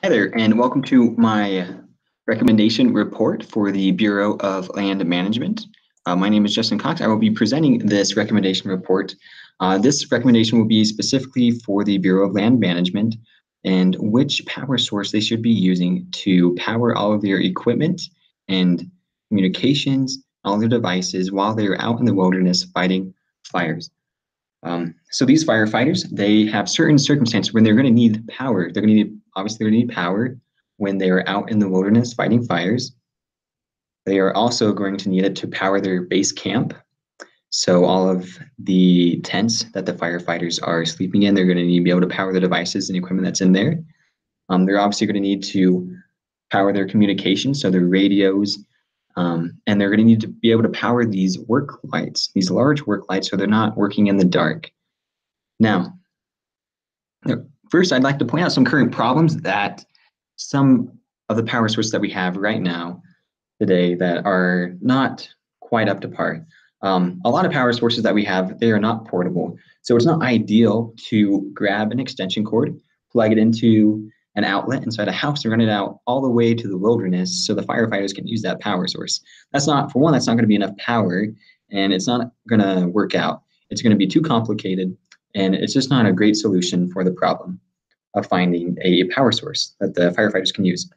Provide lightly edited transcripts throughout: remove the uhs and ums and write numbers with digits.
Hi there, and welcome to my recommendation report for the Bureau of Land Management. My name is Justin Cox. I will be presenting this recommendation report. This recommendation will be specifically for the Bureau of Land Management and which power source they should be using to power all of their equipment and communications, all their devices while they're out in the wilderness fighting fires. So these firefighters, they have certain circumstances when they're going to need power. They're going to need, obviously, they're going to need power when they are out in the wilderness fighting fires. They are also going to need it to power their base camp. So all of the tents that the firefighters are sleeping in, they're going to need to be able to power the devices and equipment that's in there. They're obviously going to need to power their communications, so their radios, and they're going to need to be able to power these work lights, these large work lights, so they're not working in the dark. Now, first, I'd like to point out some current problems that some of the power sources that we have right now today that are not quite up to par. A lot of power sources that we have, they are not portable. So it's not ideal to grab an extension cord, plug it into an outlet inside a house and run it out all the way to the wilderness so the firefighters can use that power source. That's not, for one, that's not going to be enough power, and it's not going to work out. It's going to be too complicated, and it's just not a great solution for the problem of finding a power source that the firefighters can use.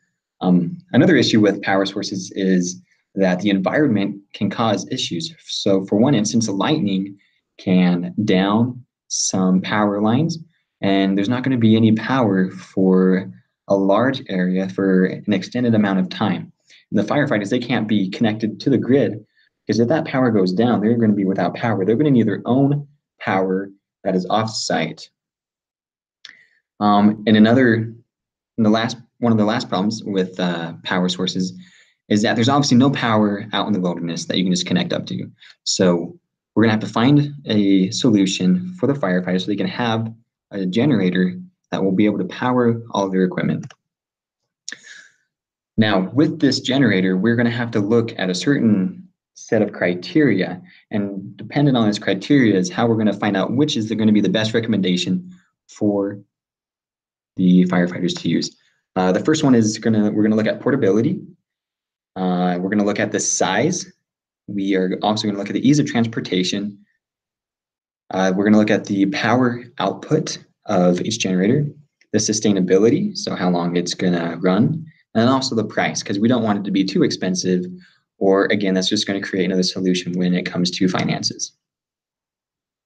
Another issue with power sources is that the environment can cause issues. So for one instance, lightning can down some power lines, and there's not going to be any power for a large area for an extended amount of time. And the firefighters, they can't be connected to the grid, because if that power goes down, they're going to be without power. They're going to need their own power that is off-site. And one of the last problems with power sources is that there's obviously no power out in the wilderness that you can just connect up to. So we're gonna have to find a solution for the firefighters so they can have a generator that will be able to power all of their equipment. Now, with this generator, we're gonna have to look at a certain set of criteria, and dependent on this criteria is how we're gonna find out which is gonna be the best recommendation for the firefighters to use. The first one is we're gonna look at portability. We're gonna look at the size. We are also gonna look at the ease of transportation. We're gonna look at the power output of each generator, the sustainability, so how long it's gonna run, and also the price, because we don't want it to be too expensive, or again, that's just gonna create another solution when it comes to finances.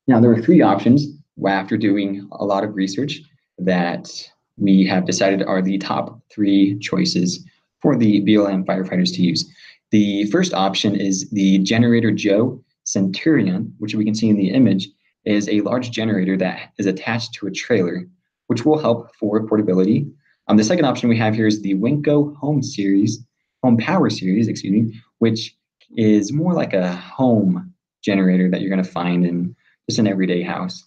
Now, there are three options after doing a lot of research that we have decided are the top three choices for the BLM firefighters to use. The first option is the Generator Joe Centurion, which we can see in the image, is a large generator that is attached to a trailer, which will help for portability. The second option we have here is the Winco Home Power Series, which is more like a home generator that you're going to find in just an everyday house.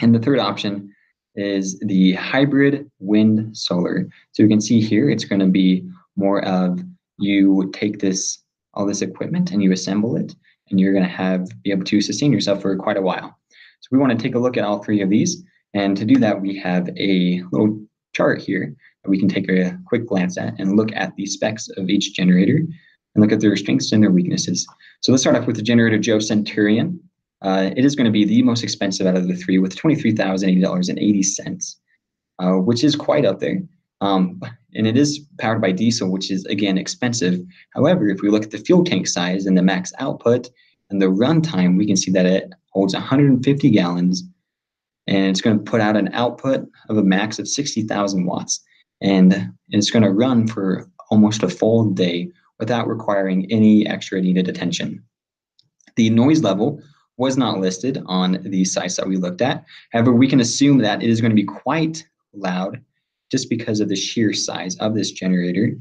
And the third option is the hybrid wind solar. So you can see here, it's going to be more of you take all this equipment and you assemble it, and you're going to be able to sustain yourself for quite a while. So we want to take a look at all three of these. And to do that, we have a little chart here that we can take a quick glance at and look at the specs of each generator and look at their strengths and their weaknesses. So let's start off with the Generator Joe Centurion. It is going to be the most expensive out of the three with $23,080.80, which is quite up there. And it is powered by diesel, which is, again, expensive. However, if we look at the fuel tank size and the max output and the run time, we can see that it holds 150 gallons, and it's going to put out an output of a max of 60,000 watts. And it's going to run for almost a full day without requiring any extra needed attention. The noise level was not listed on the sites that we looked at. However, we can assume that it is going to be quite loud just because of the sheer size of this generator.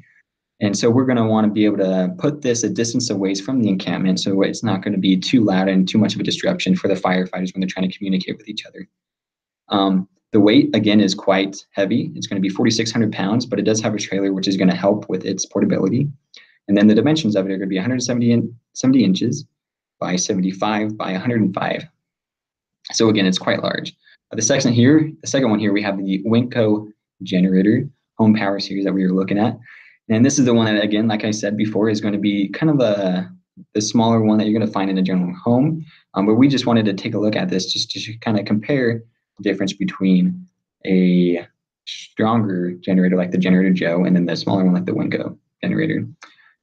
And so we're going to want to be able to put this a distance away from the encampment so it's not going to be too loud and too much of a disruption for the firefighters when they're trying to communicate with each other. The weight, again, is quite heavy. It's going to be 4,600 pounds, but it does have a trailer, which is going to help with its portability. And then the dimensions of it are going to be 170 inches by 75 by 105. So again, it's quite large. The second one here, we have the Winco generator, home power series that we were looking at. And this is the one that, again, like I said before, is going to be kind of the smaller one that you're going to find in a general home. But we just wanted to take a look at this just to kind of compare the difference between a stronger generator like the Generator Joe and then the smaller one like the Winco generator.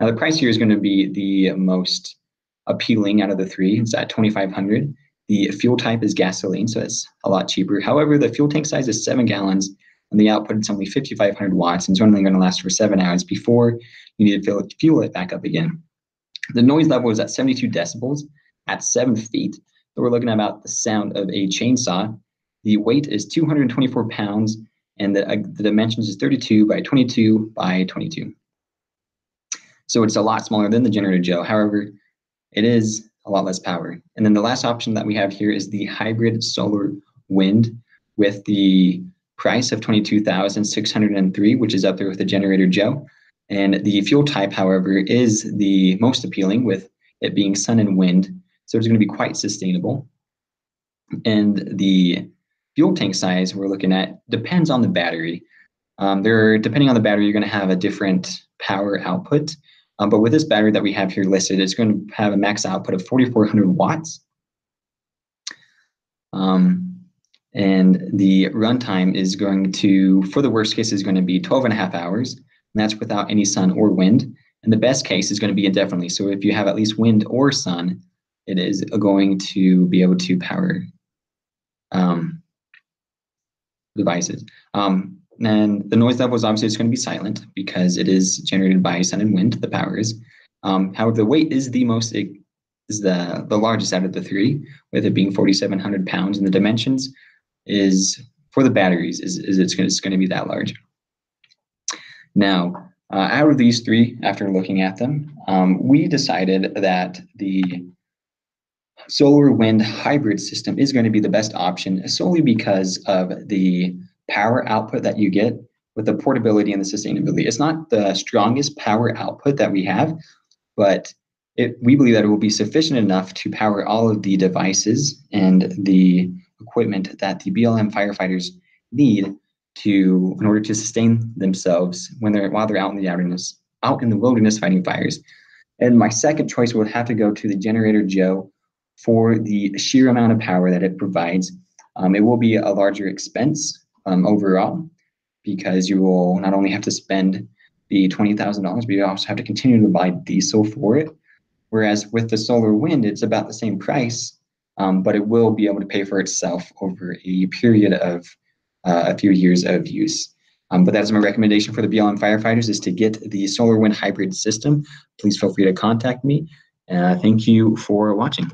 Now the price here is going to be the most appealing out of the three. It's at $2,500. The fuel type is gasoline, so it's a lot cheaper. However, the fuel tank size is 7 gallons, and the output is only 5,500 watts, and it's only going to last for 7 hours before you need to fuel it back up again. The noise level is at 72 decibels at 7 feet. So we're looking at about the sound of a chainsaw. The weight is 224 pounds, and the dimensions is 32 by 22 by 22. So it's a lot smaller than the Generator Joe. However, it is a lot less power. And then the last option that we have here is the hybrid solar wind with the price of $22,603, which is up there with the Generator Joe. And the fuel type, however, is the most appealing, with it being sun and wind. So it's going to be quite sustainable. And the fuel tank size we're looking at depends on the battery. Depending on the battery, you're going to have a different power output. But with this battery that we have here listed, it's going to have a max output of 4,400 watts. And the runtime is going to, for the worst case, is going to be 12.5 hours. And that's without any sun or wind. And the best case is going to be indefinitely. So if you have at least wind or sun, it is going to be able to power devices. And the noise level is obviously it's going to be silent because it is generated by sun and wind, the power is. However, the weight is the largest out of the three, with it being 4,700 pounds, and the dimensions is for the batteries it's going to be that large. Now, out of these three, after looking at them, we decided that the solar wind hybrid system is going to be the best option solely because of the power output that you get with the portability and the sustainability. It's not the strongest power output that we have, but we believe that it will be sufficient enough to power all of the devices and the equipment that the BLM firefighters need in order to sustain themselves while they're out in the wilderness fighting fires. And my second choice would have to go to the Generator Joe for the sheer amount of power that it provides. It will be a larger expense overall, because you will not only have to spend the $20,000, but you also have to continue to buy diesel for it. Whereas with the solar wind, it's about the same price, but it will be able to pay for itself over a period of a few years of use. But that's my recommendation for the BLM firefighters, is to get the solar wind hybrid system. Please feel free to contact me. Thank you for watching.